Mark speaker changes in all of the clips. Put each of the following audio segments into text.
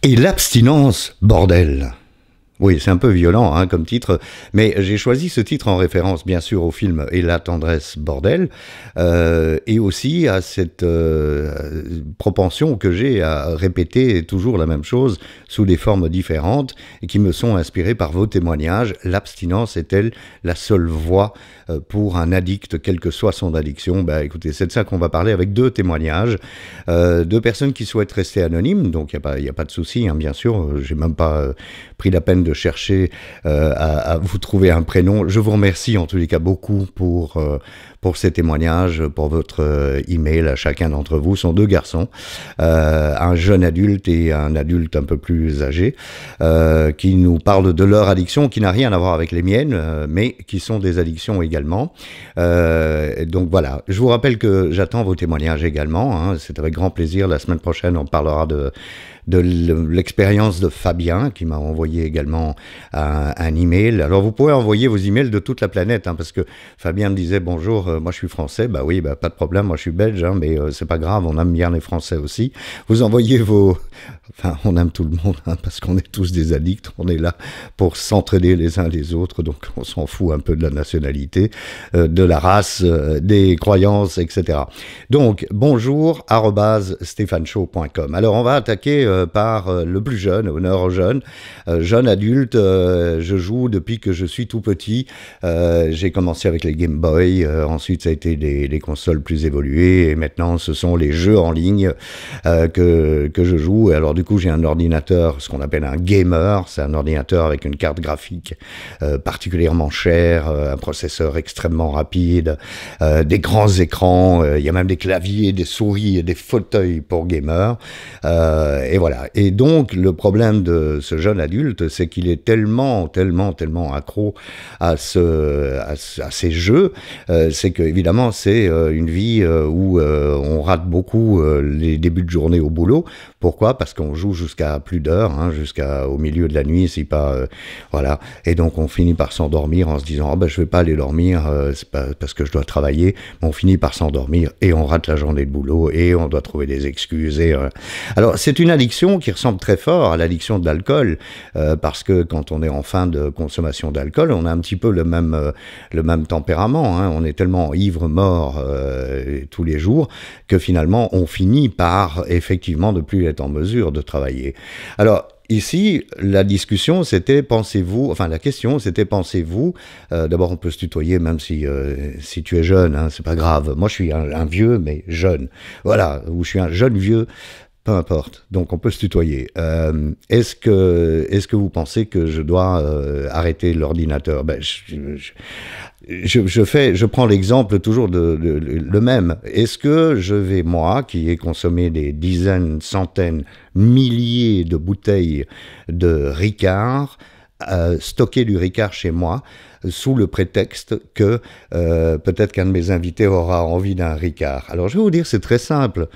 Speaker 1: Et l'abstinence, bordel. Oui, c'est un peu violent hein, comme titre, mais j'ai choisi ce titre en référence bien sûr au film Et la tendresse, bordel, et aussi à cette propension que j'ai à répéter toujours la même chose sous des formes différentes et qui me sont inspirées par vos témoignages. L'abstinence est-elle la seule voie pour un addict, quelle que soit son addiction? Bah écoutez, c'est de ça qu'on va parler avec deux témoignages, deux personnes qui souhaitent rester anonymes, donc il n'y a pas de souci, hein, bien sûr, j'ai même pas pris la peine de chercher à vous trouver un prénom. Je vous remercie en tous les cas beaucoup pour ces témoignages, pour votre email à chacun d'entre vous. Ce sont deux garçons, un jeune adulte et un adulte un peu plus âgé, qui nous parlent de leur addiction, qui n'a rien à voir avec les miennes, mais qui sont des addictions également. Donc voilà, je vous rappelle que j'attends vos témoignages également, hein. C'est avec grand plaisir. La semaine prochaine, on parlera de l'expérience de Fabien qui m'a envoyé également un email. Alors vous pouvez envoyer vos emails de toute la planète, hein, parce que Fabien me disait bonjour, moi je suis français, bah oui, bah pas de problème, moi je suis belge, hein, mais c'est pas grave, on aime bien les Français aussi. Vous envoyez enfin on aime tout le monde, hein, parce qu'on est tous des addicts, on est là pour s'entraider les uns les autres, donc on s'en fout un peu de la nationalité, de la race, des croyances, etc. Donc bonjour @stéphaneshow.com. Alors on va attaquer par le plus jeune, honneur aux jeunes, jeune adulte. Je joue depuis que je suis tout petit. J'ai commencé avec les Game Boy, ensuite ça a été les consoles plus évoluées, et maintenant ce sont les jeux en ligne que je joue. Et alors du coup j'ai un ordinateur, ce qu'on appelle un gamer, c'est un ordinateur avec une carte graphique particulièrement chère, un processeur extrêmement rapide, des grands écrans, il y a même des claviers, des souris et des fauteuils pour gamers, et voilà. Et donc, le problème de ce jeune adulte, c'est qu'il est tellement accro à ces jeux, c'est qu'évidemment, c'est une vie où on rate beaucoup les débuts de journée au boulot. Pourquoi? Parce qu'on joue jusqu'à plus d'heures, hein, jusqu'au milieu de la nuit, si pas... voilà. Et donc, on finit par s'endormir en se disant « Ah ben, je vais pas aller dormir, c'est pas parce que je dois travailler. » On finit par s'endormir et on rate la journée de boulot et on doit trouver des excuses. Alors, c'est une addiction qui ressemble très fort à l'addiction de l'alcool, parce que quand on est en fin de consommation d'alcool, on a un petit peu le même tempérament, hein. On est tellement ivre-mort tous les jours que finalement on finit par effectivement ne plus être en mesure de travailler. Alors ici, la discussion, c'était la question, c'était pensez-vous, d'abord on peut se tutoyer même si tu es jeune, hein, c'est pas grave. Moi je suis un vieux mais jeune, voilà, ou je suis un jeune vieux, peu importe, donc on peut se tutoyer. Est-ce que vous pensez que je dois arrêter l'ordinateur? Ben, je prends l'exemple toujours le même. Est-ce que je vais, moi, qui ai consommé des dizaines, centaines, milliers de bouteilles de Ricard, stocker du Ricard chez moi, sous le prétexte que peut-être qu'un de mes invités aura envie d'un Ricard. Alors je vais vous dire, c'est très simple.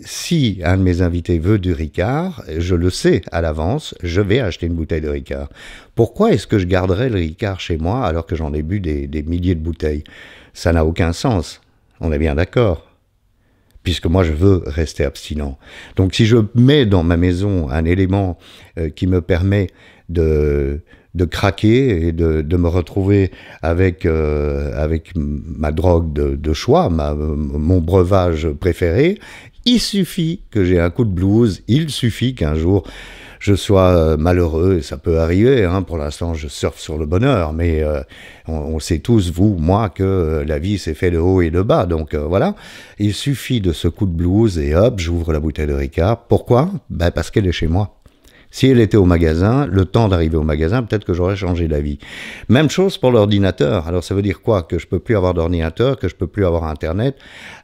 Speaker 1: Si un de mes invités veut du Ricard, je le sais à l'avance, je vais acheter une bouteille de Ricard. Pourquoi est-ce que je garderais le Ricard chez moi alors que j'en ai bu des milliers de bouteilles? Ça n'a aucun sens. On est bien d'accord? Puisque moi je veux rester abstinent. Donc si je mets dans ma maison un élément qui me permet de craquer et de me retrouver avec ma drogue de choix, mon breuvage préféré, il suffit que j'ai un coup de blues, il suffit qu'un jour je sois malheureux, et ça peut arriver, hein. Pour l'instant je surfe sur le bonheur, mais on sait tous, vous, moi, que la vie c'est fait de haut et de bas, donc voilà, il suffit de ce coup de blues et hop, j'ouvre la bouteille de Ricard. Pourquoi? Ben parce qu'elle est chez moi. Si elle était au magasin, le temps d'arriver au magasin, peut-être que j'aurais changé d'avis. Même chose pour l'ordinateur. Alors ça veut dire quoi? Que je peux plus avoir d'ordinateur, que je peux plus avoir Internet?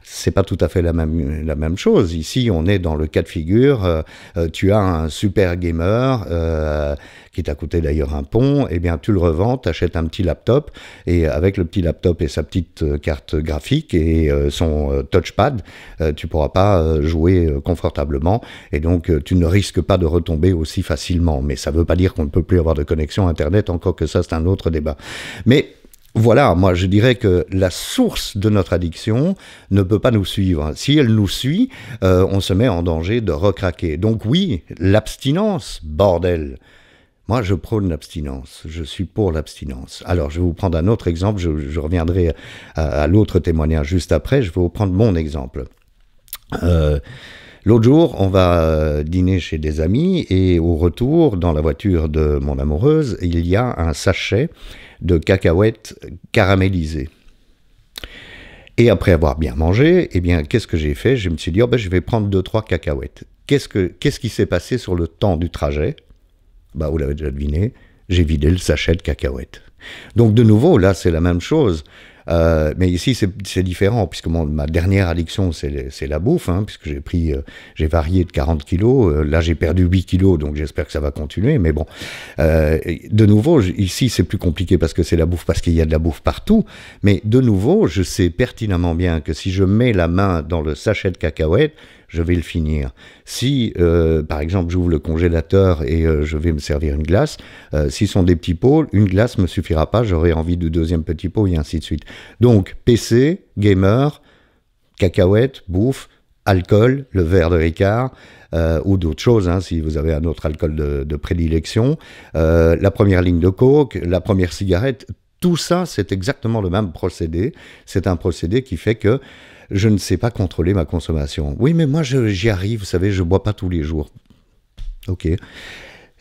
Speaker 1: C'est pas tout à fait la même chose. Ici, on est dans le cas de figure. Tu as un super gamer qui t'a coûté d'ailleurs un pont. Eh bien, tu le revends, t'achètes un petit laptop et avec le petit laptop et sa petite carte graphique et son touchpad, tu pourras pas jouer confortablement et donc tu ne risques pas de retomber aussi facilement. Mais ça veut pas dire qu'on ne peut plus avoir de connexion Internet, encore que ça, c'est un autre débat. Mais Voilà, moi je dirais que la source de notre addiction ne peut pas nous suivre. Si elle nous suit, on se met en danger de recraquer. Donc oui, l'abstinence, bordel. Moi, je prône l'abstinence. Je suis pour l'abstinence. Alors, je vais vous prendre un autre exemple. Je reviendrai à l'autre témoignage juste après. Je vais vous prendre mon exemple. L'autre jour, on va dîner chez des amis et au retour, dans la voiture de mon amoureuse, il y a un sachet de cacahuètes caramélisées. Et après avoir bien mangé, eh bien, qu'est-ce que j'ai fait? Je me suis dit, oh ben, je vais prendre 2-3 cacahuètes. Qu'est-ce qui s'est passé sur le temps du trajet? Bah, vous l'avez déjà deviné, j'ai vidé le sachet de cacahuètes. Donc de nouveau, là, c'est la même chose. Mais ici, c'est différent, puisque ma dernière addiction, c'est la bouffe, hein, puisque j'ai varié de 40 kilos. Là, j'ai perdu 8 kilos, donc j'espère que ça va continuer. Mais bon, de nouveau, ici, c'est plus compliqué parce que c'est la bouffe, parce qu'il y a de la bouffe partout. Mais de nouveau, je sais pertinemment bien que si je mets la main dans le sachet de cacahuètes, je vais le finir. Si, par exemple, j'ouvre le congélateur et je vais me servir une glace, s'ils sont des petits pots, une glace ne me suffira pas, j'aurai envie du deuxième petit pot et ainsi de suite. Donc, PC, gamer, cacahuètes, bouffe, alcool, le verre de Ricard, ou d'autres choses, hein, si vous avez un autre alcool de prédilection, la première ligne de coke, la première cigarette, tout ça, c'est exactement le même procédé. C'est un procédé qui fait que je ne sais pas contrôler ma consommation. Oui, mais moi, j'y arrive, vous savez, je ne bois pas tous les jours. Ok.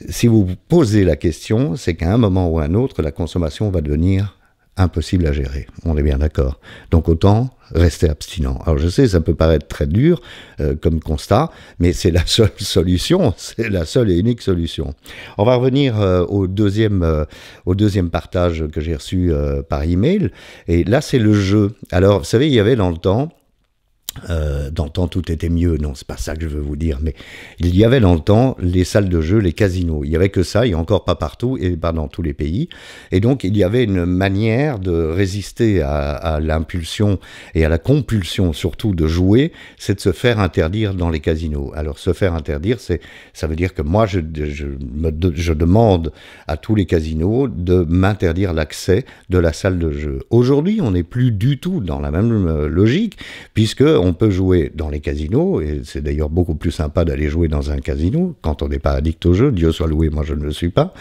Speaker 1: Si vous vous posez la question, c'est qu'à un moment ou à un autre, la consommation va devenir impossible à gérer. On est bien d'accord. Donc autant rester abstinent. Alors je sais, ça peut paraître très dur comme constat, mais c'est la seule solution, c'est la seule et unique solution. On va revenir au deuxième partage que j'ai reçu par email, et là c'est le jeu. Alors vous savez, il y avait dans le temps tout était mieux, non, c'est pas ça que je veux vous dire, mais il y avait dans le temps les salles de jeu, les casinos. Il y avait que ça, et encore pas partout, et pas dans tous les pays. Et donc, il y avait une manière de résister à l'impulsion et à la compulsion, surtout de jouer, c'est de se faire interdire dans les casinos. Alors, se faire interdire, ça veut dire que moi, je demande à tous les casinos de m'interdire l'accès de la salle de jeu. Aujourd'hui, on n'est plus du tout dans la même logique, puisque on peut jouer dans les casinos, et c'est d'ailleurs beaucoup plus sympa d'aller jouer dans un casino, quand on n'est pas addict au jeu, Dieu soit loué, moi je ne le suis pas,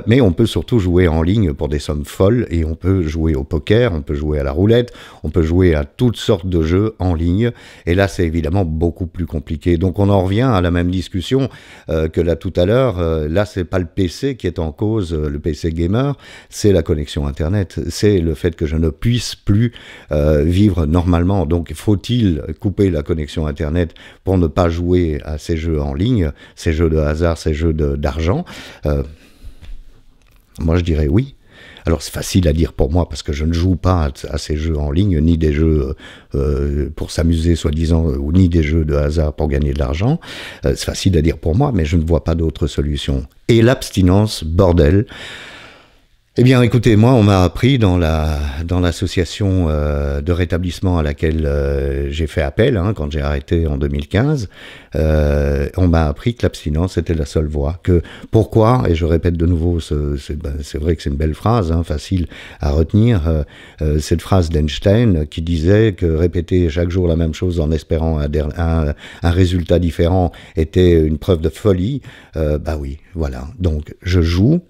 Speaker 1: mais on peut surtout jouer en ligne pour des sommes folles, et on peut jouer au poker, on peut jouer à la roulette, on peut jouer à toutes sortes de jeux en ligne, et là c'est évidemment beaucoup plus compliqué. Donc on en revient à la même discussion que là tout à l'heure, là c'est pas le PC qui est en cause, le PC gamer, c'est la connexion Internet, c'est le fait que je ne puisse plus vivre normalement. Donc faut-il couper la connexion Internet pour ne pas jouer à ces jeux en ligne, ces jeux de hasard, ces jeux d'argent? Moi, je dirais oui. Alors, c'est facile à dire pour moi, parce que je ne joue pas à ces jeux en ligne, ni des jeux pour s'amuser, soi-disant, ou ni des jeux de hasard pour gagner de l'argent. C'est facile à dire pour moi, mais je ne vois pas d'autre solution. Et l'abstinence, bordel. Eh bien, écoutez, moi, on m'a appris dans l'association de rétablissement à laquelle j'ai fait appel, hein, quand j'ai arrêté en 2015, on m'a appris que l'abstinence était la seule voie. Pourquoi, et je répète de nouveau, c'est vrai que c'est une belle phrase, hein, facile à retenir, cette phrase d'Einstein qui disait que répéter chaque jour la même chose en espérant un résultat différent était une preuve de folie. Bah oui, voilà. Donc, je joue.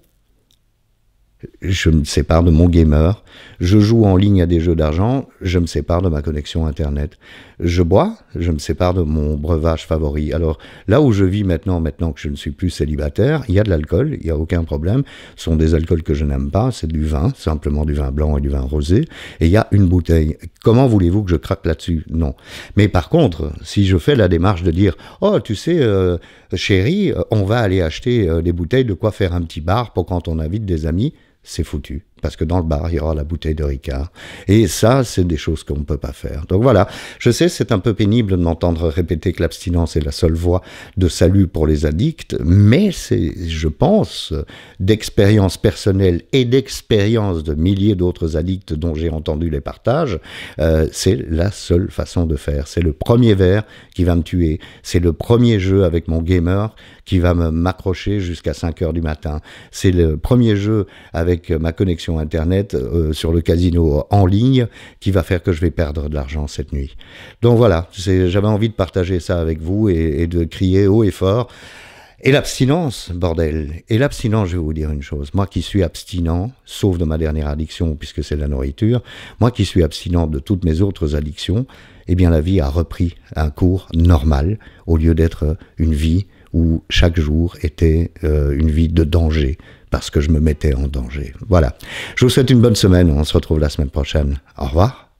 Speaker 1: Je me sépare de mon gamer, je joue en ligne à des jeux d'argent, je me sépare de ma connexion Internet. Je bois, je me sépare de mon breuvage favori. Alors là où je vis maintenant que je ne suis plus célibataire, il y a de l'alcool, il n'y a aucun problème. Ce sont des alcools que je n'aime pas, c'est du vin, simplement du vin blanc et du vin rosé. Et il y a une bouteille. Comment voulez-vous que je craque là-dessus? Non. Mais par contre, si je fais la démarche de dire « Oh, tu sais, chérie, on va aller acheter des bouteilles de quoi faire un petit bar pour quand on invite des amis », c'est foutu, parce que dans le bar, il y aura la bouteille de Ricard. Et ça, c'est des choses qu'on ne peut pas faire. Donc voilà, je sais, c'est un peu pénible de m'entendre répéter que l'abstinence est la seule voie de salut pour les addicts, mais c'est, je pense, d'expérience personnelle et d'expérience de milliers d'autres addicts dont j'ai entendu les partages, c'est la seule façon de faire. C'est le premier verre qui va me tuer. C'est le premier jeu avec mon gamer qui va m'accrocher jusqu'à 5 heures du matin. C'est le premier jeu avec ma connexion connexion Internet sur le casino en ligne qui va faire que je vais perdre de l'argent cette nuit. Donc voilà, j'avais envie de partager ça avec vous et de crier haut et fort. Et l'abstinence, bordel. Et l'abstinence, je vais vous dire une chose. Moi qui suis abstinent, sauf de ma dernière addiction, puisque c'est la nourriture, moi qui suis abstinent de toutes mes autres addictions, eh bien la vie a repris un cours normal, au lieu d'être une vie où chaque jour était une vie de danger, parce que je me mettais en danger. Voilà. Je vous souhaite une bonne semaine. On se retrouve la semaine prochaine. Au revoir.